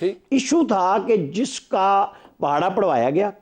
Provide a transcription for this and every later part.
Issue था कि जिसका पहाड़ा पढ़वाया गया,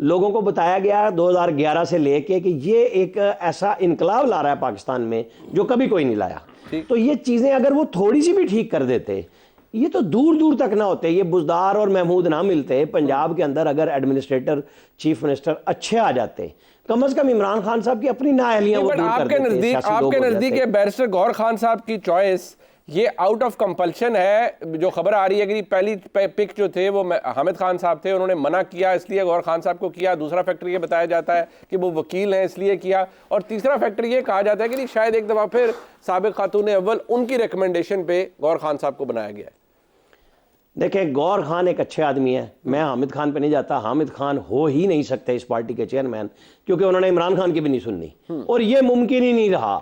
लोगों को बताया गया 2011 से लेके कि ये एक ऐसा इनकलाब ला रहा है पाकिस्तान में जो कभी कोई नहीं लाया। तो ये चीजें अगर वो थोड़ी सी भी ठीक कर देते, ये तो दूर दूर तक ना होते, ये बुजदार और महमूद ना मिलते। पंजाब के अंदर अगर एडमिनिस्ट्रेटर, चीफ मिनिस्टर अच्छे आ जाते, कम से कम इमरान खान साहब की अपनी नाअहलियां वो दूर कर देते। आपके नजदीक ये बैरिस्टर गौहर खान साहब की चॉइस ये आउट ऑफ कंपल्शन है? जो खबर आ रही है कि पहली पिक जो थे वो हामिद खान साहब थे, उन्होंने मना किया इसलिए गौहर खान साहब को किया। दूसरा फैक्टर ये बताया जाता है कि वो वकील हैं इसलिए किया। और तीसरा फैक्टर ये कहा जाता है कि शायद एक दफ़ा फिर साबिक खातून अव्वल उनकी रिकमेंडेशन पे गौहर खान साहब को बनाया गया है। देखिए, गौहर खान एक अच्छे आदमी है, मैं हामिद खान पे नहीं जाता। हामिद खान हो ही नहीं सकते इस पार्टी के चेयरमैन, क्योंकि उन्होंने इमरान खान की भी नहीं सुननी। और ये मुमकिन ही नहीं रहा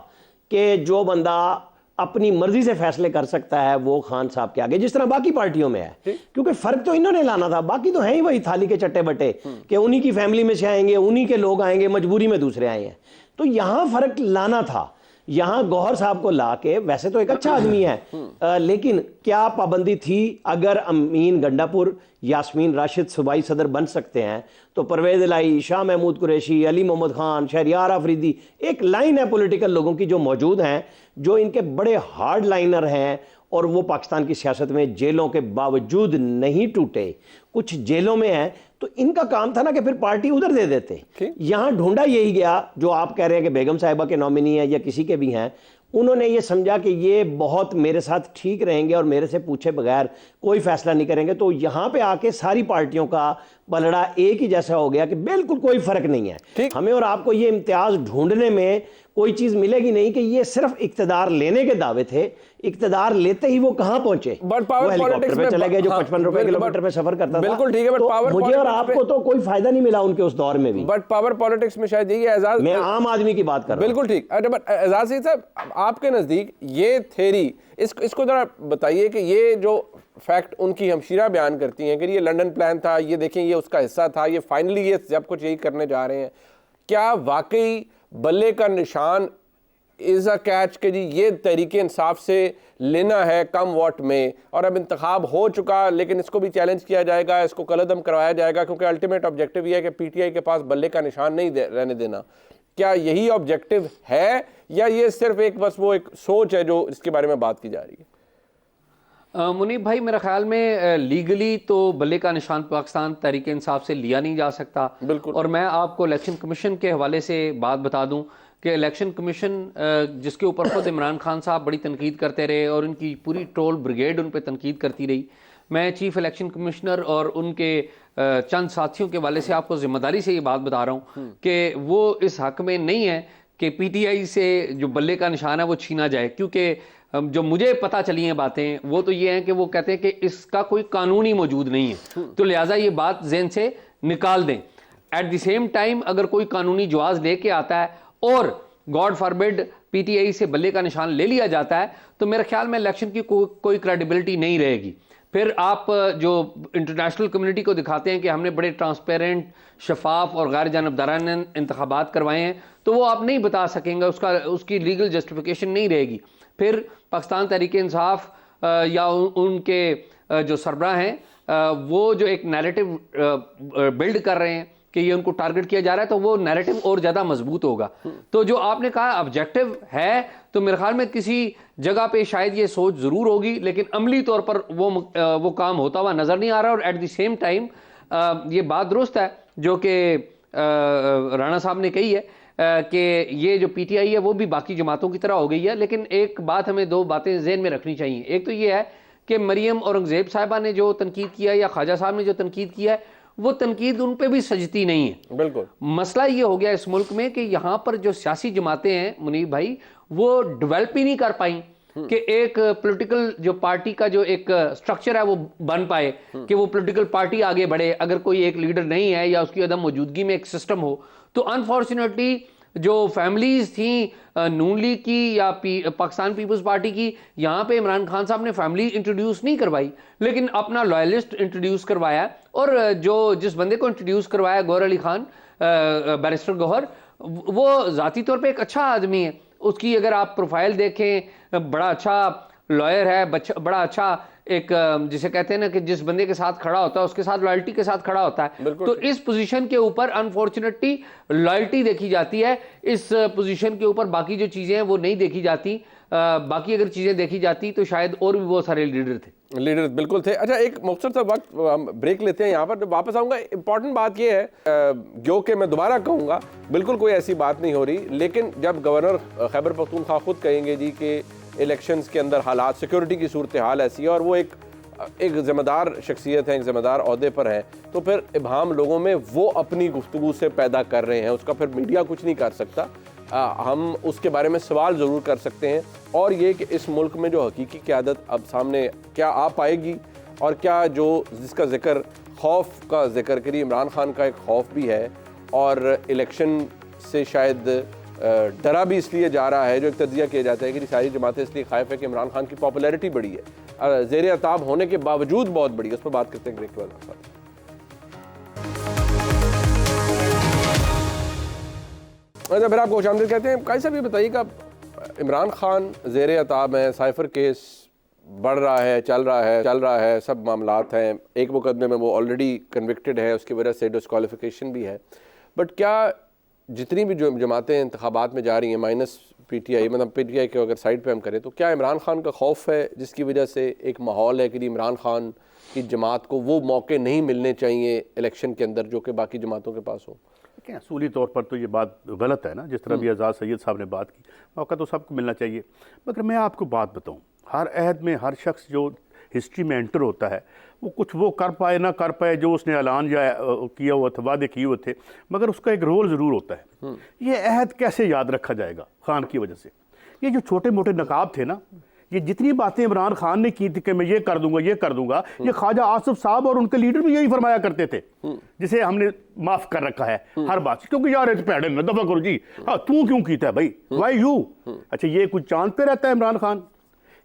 कि जो बंदा अपनी मर्जी से फैसले कर सकता है वो खान साहब के आगे, जिस तरह बाकी पार्टियों में है। क्योंकि फर्क तो इन्होंने लाना था, बाकी तो है ही वही थाली के चट्टे बट्टे कि उन्हीं की फैमिली में से आएंगे, उन्हीं के लोग आएंगे, मजबूरी में दूसरे आए हैं। तो यहां फर्क लाना था। यहां गौहर साहब को लाके, वैसे तो एक अच्छा आदमी है, लेकिन क्या पाबंदी थी? अगर अमीन गंडापुर, यास्मीन राशिद सूबाई सदर बन सकते हैं तो परवेज इलाही, शाह महमूद कुरैशी, अली मोहम्मद खान, शहरियार आफरीदी, एक लाइन है पॉलिटिकल लोगों की जो मौजूद हैं, जो इनके बड़े हार्ड लाइनर हैं और वो पाकिस्तान की सियासत में जेलों के बावजूद नहीं टूटे, कुछ जेलों में हैं। तो इनका काम था ना कि फिर पार्टी उधर दे देते। यहां ढूंढा यही गया जो आप कह रहे हैं कि बेगम साहिबा के नॉमिनी है या किसी के भी हैं, उन्होंने ये समझा कि ये बहुत मेरे साथ ठीक रहेंगे और मेरे से पूछे बगैर कोई फैसला नहीं करेंगे। तो यहां पे आके सारी पार्टियों का पलड़ा एक ही जैसा हो गया कि बिल्कुल कोई फर्क नहीं है। हमें और आपको ये इम्तियाज ढूंढने में कोई चीज मिलेगी नहीं कि ये सिर्फ इक्तदार लेने के दावे थे। इक्तदार लेते ही वो कहां पहुंचे? हेलीकॉप्टर पे चले गए जो 55 रुपए किलोमीटर पे सफर करता था। बिल्कुल ठीक है, बट पावर मुझे और आपको तो कोई फायदा नहीं मिला उनके उस दौर में भी। बट पावर पॉलिटिक्स में शायद यही है एजाज, मैं आम आदमी की बात कर रहा हूं। बिल्कुल ठीक। बट एजाज साहब, आपके नजदीक ये थ्योरी, इसको जरा बताइए कि ये जो फैक्ट उनकी हमशीरा बयान करती हैं कि ये लंदन प्लान था, ये देखें ये उसका हिस्सा था, ये फाइनली ये सब कुछ यही करने जा रहे हैं, क्या वाकई बल्ले का निशान इज अ कैच के जी ये तहरीक इंसाफ से लेना है कम वोट में, और अब इंतखाब हो चुका लेकिन इसको भी चैलेंज किया जाएगा, इसको कलअदम करवाया जाएगा, क्योंकि अल्टीमेट ऑब्जेक्टिव ये है कि पीटीआई के पास बल्ले का निशान नहीं रहने देना। क्या यही ऑब्जेक्टिव है या ये सिर्फ एक बस वो एक सोच है जो इसके बारे में बात की जा रही है? मुनीब भाई, मेरे ख्याल में लीगली तो बल्ले का निशान पाकिस्तान तहरीक इंसाफ से लिया नहीं जा सकता। बिल्कुल। और मैं आपको इलेक्शन कमीशन के हवाले से बात बता दूं कि इलेक्शन कमीशन जिसके ऊपर खुद इमरान खान साहब बड़ी तनकीद करते रहे और उनकी पूरी ट्रोल ब्रिगेड उन पर तनकीद करती रही, मैं चीफ इलेक्शन कमिश्नर और उनके चंद साथियों के हवाले से आपको जिम्मेदारी से ये बात बता रहा हूँ कि वो इस हक में नहीं है कि पीटीआई से जो बल्ले का निशान है वो छीना जाए। क्योंकि जो मुझे पता चली हैं बातें वो तो ये हैं कि वो कहते हैं कि इसका कोई कानून ही मौजूद नहीं है, तो लिहाजा ये बात ज़हन से निकाल दें। एट द सेम टाइम अगर कोई कानूनी जवाब लेके आता है और गॉड फॉरबिड पीटीआई से बल्ले का निशान ले लिया जाता है तो मेरे ख्याल में इलेक्शन की कोई क्रेडिबिलिटी नहीं रहेगी। फिर आप जो इंटरनेशनल कम्युनिटी को दिखाते हैं कि हमने बड़े ट्रांसपेरेंट, शफाफ और गैर जानबदाराना इंतखाबात करवाए हैं, तो वो आप नहीं बता सकेंगे, उसकी लीगल जस्टिफिकेशन नहीं रहेगी। फिर पाकिस्तान तहरीक इंसाफ या उनके जो सरबराह हैं वो जो एक नैरेटिव बिल्ड कर रहे हैं कि ये उनको टारगेट किया जा रहा है, तो वो नैरेटिव और ज़्यादा मजबूत होगा। तो जो आपने कहा ऑब्जेक्टिव है, तो मेरे ख्याल में किसी जगह पे शायद ये सोच ज़रूर होगी, लेकिन अमली तौर पर वो काम होता हुआ नज़र नहीं आ रहा। और एट द सेम टाइम ये बात दुरुस्त है जो कि राणा साहब ने कही है कि ये जो पीटीआई है वो भी बाकी जमातों की तरह हो गई है। लेकिन एक बात, हमें दो बातें ज़हन में रखनी चाहिए। एक तो ये है कि मरियम औरंगज़ेब साहिबा ने जो तनकीद किया या ख्वाजा साहब ने जो तनकीद किया है वो तनकीद उन पे भी सजती नहीं है। बिल्कुल। मसला ये हो गया इस मुल्क में कि यहाँ पर जो सियासी जमातें हैं मुनीब भाई, वो डेवलप ही नहीं कर पाई कि एक पॉलिटिकल जो पार्टी का जो एक स्ट्रक्चर है वो बन पाए कि वो पॉलिटिकल पार्टी आगे बढ़े। अगर कोई एक लीडर नहीं है या उसकी अदम मौजूदगी में एक सिस्टम हो, तो अनफॉर्चुनेटली जो फैमिलीज थी नून लीग की या पाकिस्तान पीपल्स पार्टी की, यहाँ पे इमरान खान साहब ने फैमिली इंट्रोड्यूस नहीं करवाई, लेकिन अपना लॉयलिस्ट इंट्रोड्यूस करवाया। और जिस बंदे को इंट्रोड्यूस करवाया गौहर अली खान, बैरिस्टर गौहर, वो ज़ाती तौर पे एक अच्छा आदमी है। उसकी अगर आप प्रोफाइल देखें, बड़ा अच्छा लॉयर है, बड़ा अच्छा एक जिसे कहते हैं ना कि जिस बंदे के साथ खड़ा होता है उसके साथ लॉयल्टी के साथ खड़ा होता है, तो इस पोजीशन के ऊपर अनफॉर्चुनेटली लॉयल्टी देखी जाती है, इस पोजीशन के ऊपर बाकी जो चीजें हैं वो नहीं देखी जाती। बाकी अगर चीजें देखी जाती तो शायद और भी बहुत सारे लीडर बिल्कुल थे। अच्छा, एक मुख्तसर सा वक्त हम ब्रेक लेते हैं, यहाँ पर वापस आऊँगा। इंपॉर्टेंट बात ये है जो कि मैं दोबारा कहूँगा, बिल्कुल कोई ऐसी बात नहीं हो रही, लेकिन जब गवर्नर खैबर पख्तूनख्वा खुद कहेंगे जी कि इलेक्शंस के अंदर हालात, सिक्योरिटी की सूरत हाल ऐसी है और वो एक ज़िम्मेदार शख्सियत है, एक ज़िम्मेदार अहदे पर हैं, तो फिर इब्हाम लोगों में वो अपनी गुफ्तगू से पैदा कर रहे हैं, उसका फिर मीडिया कुछ नहीं कर सकता। हम उसके बारे में सवाल ज़रूर कर सकते हैं, और ये कि इस मुल्क में जो हकीकी क़यादत अब सामने क्या आ पाएगी, और क्या जो जिसका ज़िक्र खौफ का ज़िक्र करिए, इमरान खान का एक खौफ भी है और इलेक्शन से शायद डरा भी इसलिए जा रहा है, जो एक तज्जिया किया जाता है कि सारी जमातें इसलिए खाइफ है कि इमरान खान की पॉपुलैरिटी बड़ी है, ज़ेर अताब होने के बावजूद बहुत बड़ी है। उस पर बात करते हैं ब्रेक के बाद। अच्छा, फिर आपको खुशामदीद कहते हैं। काजी साहब, ये बताइएगा, इमरान खान ज़ेर अताब है, साइफर केस बढ़ रहा है, चल रहा है, सब मामलात हैं, एक मुकदमे में वो ऑलरेडी कन्विक्टेड है, उसकी वजह से डिस्क्वालिफिकेशन भी है, बट क्या जितनी भी जो जमातें इंतखाबात में जा रही हैं माइनस पीटीआई, मतलब पीटीआई के अगर साइड पे हम करें, तो क्या इमरान खान का खौफ है जिसकी वजह से एक माहौल है कि इमरान खान की जमात को वो मौके नहीं मिलने चाहिए इलेक्शन के अंदर जो कि बाकी जमातों के पास हो? देखिए, असूली तौर पर तो ये बात गलत है ना, जिस तरह भी आज़ाद सैयद साहब ने बात की, मौका तो सबको मिलना चाहिए। मगर मैं आपको बात बताऊं, हर अहद में हर शख्स जो हिस्ट्री में एंटर होता है वो कुछ वो कर पाए ना कर पाए जो उसने ऐलान या किया हुआ था, वादे किए हुए थे, मगर उसका एक रोल ज़रूर होता है। ये अहद कैसे याद रखा जाएगा खान की वजह से? ये जो छोटे मोटे नकाब थे ना, ये जितनी बातें इमरान खान ने की थी कि मैं ये कर दूंगा, ये ख्वाजा आसिफ साहब और उनके लीडर भी यही फरमाया करते थे, जिसे हमने माफ कर रखा है हर बात, क्योंकि यार पैडे न दफा करो जी, हाँ तू क्यों कीता है भाई, वाई यू? अच्छा, ये कुछ चांद पे रहता है इमरान खान?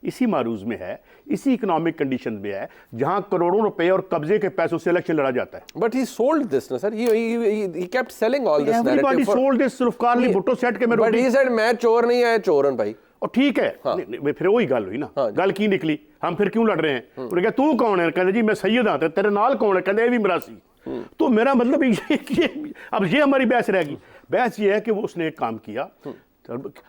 इसी मारूज में है, इसी इकोनॉमिक कंडीशन में है जहां करोड़ों रुपए और कब्जे के पैसों से इलेक्शन लड़ा जाता है। बट ही सोल्ड दिस ना sir, he kept selling all this narrative. Everybody sold this, Zulfikar Ali Bhutto सेट के में, but he said मैं चोर नहीं है, चोरन भाई। और ठीक है, हाँ। फिर वही गल हुई ना, हाँ, गल की निकली, हम फिर क्यों लड़ रहे हैं? उन्होंने कहा तू कौन है? कहते जी मैं सैयद हाँ। तेरे नाल कौन है? कहते भी मरासी। तो मेरा मतलब ये अब ये हमारी बहस रहेगी। बहस ये है कि वो उसने एक काम किया,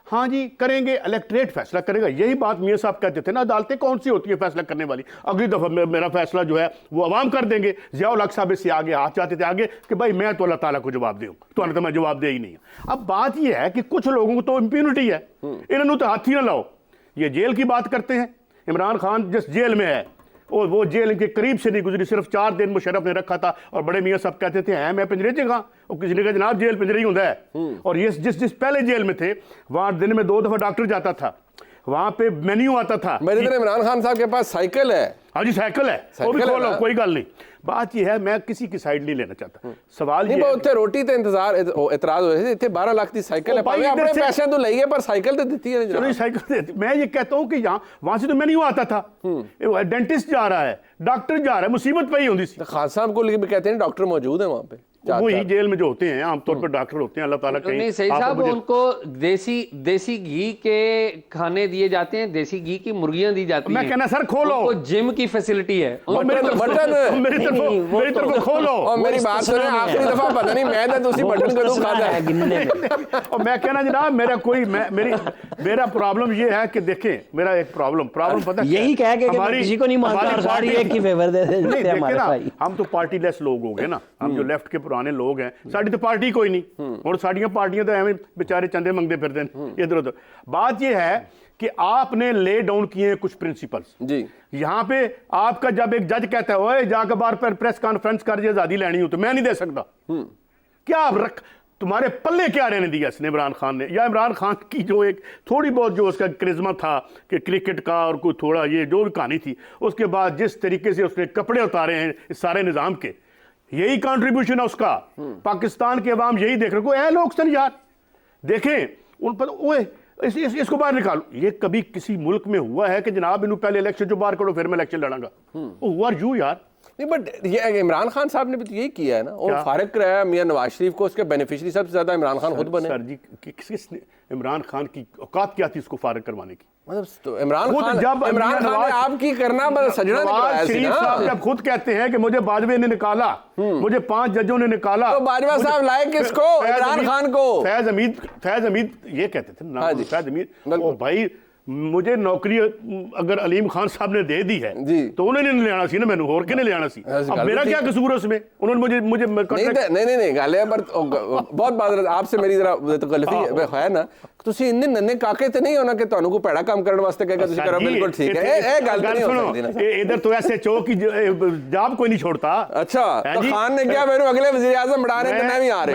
हाँ जी करेंगे, इलेक्ट्रेट फैसला करेगा। यही बात मियां साहब कहते थे ना, अदालतें कौन सी होती है फैसला करने वाली, अगली दफा मेरा फैसला जो है वो अवाम कर देंगे। ज़िया-उल हक साहब इससे आगे हाथ जाते थे आगे कि भाई मैं तो अल्लाह ताला को जवाब दूँ, तो मैं जवाब दे ही नहीं। अब बात यह है कि कुछ लोगों को तो इम्प्यूनिटी है, इन्होंने तो हाथ ही ना लाओ। ये जेल की बात करते हैं, इमरान खान जिस जेल में है और वो जेल इनके करीब से नहीं गुजरी, सिर्फ 4 दिन मुशर्रफ ने रखा था, और बड़े मियां साहब कहते थे हैं मैं पिंजरे च कहाँ, और किसी ने कहा जनाब जेल पिंजरे ही होता है। और ये जिस पहले जेल में थे वहां दिन में 2 दफा डॉक्टर जाता था, वहां पे मेन्यू आता था। मेरे तरह इमरान खान साहब के पास साइकिल है। हाँ जी साइकिल है, वो भी खोलो, कोई गल नहीं। बात यह है, मैं किसी की साइड नहीं लेना चाहता, सवाल ये है रोटी ते इंतजार इतराज हो रहे थे, 12 लाख की साइकिल है, अपने पैसे तो ले गए पर साइकिल तो देती है। चलो साइकिल देती, मैं ये कहता हूँ कि यहाँ वहां से तो मेन्यू आता था, डेंटिस्ट जा रहा है, डॉक्टर जा रहा है, मुसीबत पे ही होती थी। खान साहब को भी कहते हैं डॉक्टर मौजूद है वहाँ पे, वही जेल में जो होते हैं आमतौर पर डॉक्टर होते हैं, अल्लाह ताला कहीं। नहीं सही साहब, उनको देसी घी के खाने दिए जाते हैं, देसी घी की मुर्गियां दी जाती हैं। मैं कहना सर खोलो, उनको जिम की फैसिलिटी है, मेरी तरफ खोलो। और मेरी बात सुनो, आखिरी दफा पता नहीं मैं तो उसी बटन को तो खाता है गिनने में। और मैं कहना जनाब मेरा प्रॉब्लम ये है कि देखें, मेरा एक प्रॉब्लम पता है यही कह के किसी को नहीं मानता और सारी एक की फेवर दे देते हैं हमारे भाई। हम तो पार्टी लेस लोग हो गए ना, हम जो लेफ्ट के पुराने लोग हैं, साड़ी तो पार्टी कोई नहीं, और साड़ियां पार्टियां तो एवं बेचारे चंदे मंगते फिरते हैं इधर उधर। बात यह है कि आपने ले डाउन किए कुछ प्रिंसिपल्स जी। यहां पे आपका जब एक जज कहता है ओए जाकर बार पर प्रेस कॉन्फ्रेंस कर आजादी लेनी हो, तो मैं नहीं दे सकता, क्या आप रख तुम्हारे पल्ले क्या रहने दिया इसने इमरान खान ने? या इमरान खान की जो एक थोड़ी बहुत जो उसका करिश्मा था कि क्रिकेट का और कोई थोड़ा ये जो भी कहानी थी, उसके बाद जिस तरीके से उसने कपड़े उतारे हैं इस सारे निजाम के, यही कंट्रीब्यूशन है उसका। पाकिस्तान के अवाम यही देख रहे को ऐ लोग सन यार देखें उन पर ओए इसको बाहर निकालो। ये कभी किसी मुल्क में हुआ है कि जनाब इन्हों पहले इलेक्शन जो बाहर करो फिर मैं इलेक्शन लड़ांगा? हुआ यू यार नहीं, बट ये इमरान खान साहब ने भी तो यही किया है ना, और फारिग कराया मियां नवाज शरीफ को, उसके बेनिफिशियरी सबसे ज्यादा इमरान खान खुद बने। सर जी किसने इमरान खान की औकात क्या थी इसको फारिग करवाने की? मतलब तो इमरान खुद खान जब ने आपकी करना बस सजना निकलवाया सी शरीफ ना। साहब जब खुद कहते हैं कि मुझे बाजवा ने निकाला, मुझे 5 जजों ने निकाला, तो बाजवा साहब लाए किसको? इमरान खान को। फैज हमीद ये कहते थे ना, हाँ जी। फैज हमीद, ओ भाई मुझे नौकरी अगर अलीम खान साहब ने दे दी है जी। तो उन्होंने नहीं लेना सी ना, मैंने और किने लेना सी। अब मेरा क्या कसूर है उसमें? उन्होंने मुझे नहीं गल है पर बहुत बात आपसे मेरी जरा तो गलती है ना, ਤੁਸੀਂ ਇੰਨੇ ਨੰਨੇ ਕਾਕੇ ਤੇ ਨਹੀਂ ਹੋਣਾ ਕਿ ਤੁਹਾਨੂੰ ਕੋਈ ਭੈੜਾ ਕੰਮ ਕਰਨ ਵਾਸਤੇ ਕਹੇਗਾ ਤੁਸੀਂ ਕਰੋ ਬਿਲਕੁਲ ਠੀਕ है। ਇਹ ਗੱਲ ਨਹੀਂ हो सकती ना। इधर तो ऐसे चौक की जॉब कोई नहीं छोड़ता। अच्छा तो खान ने क्या मेरे अगले वजीर आजम बनाने तो मैं भी आ रहा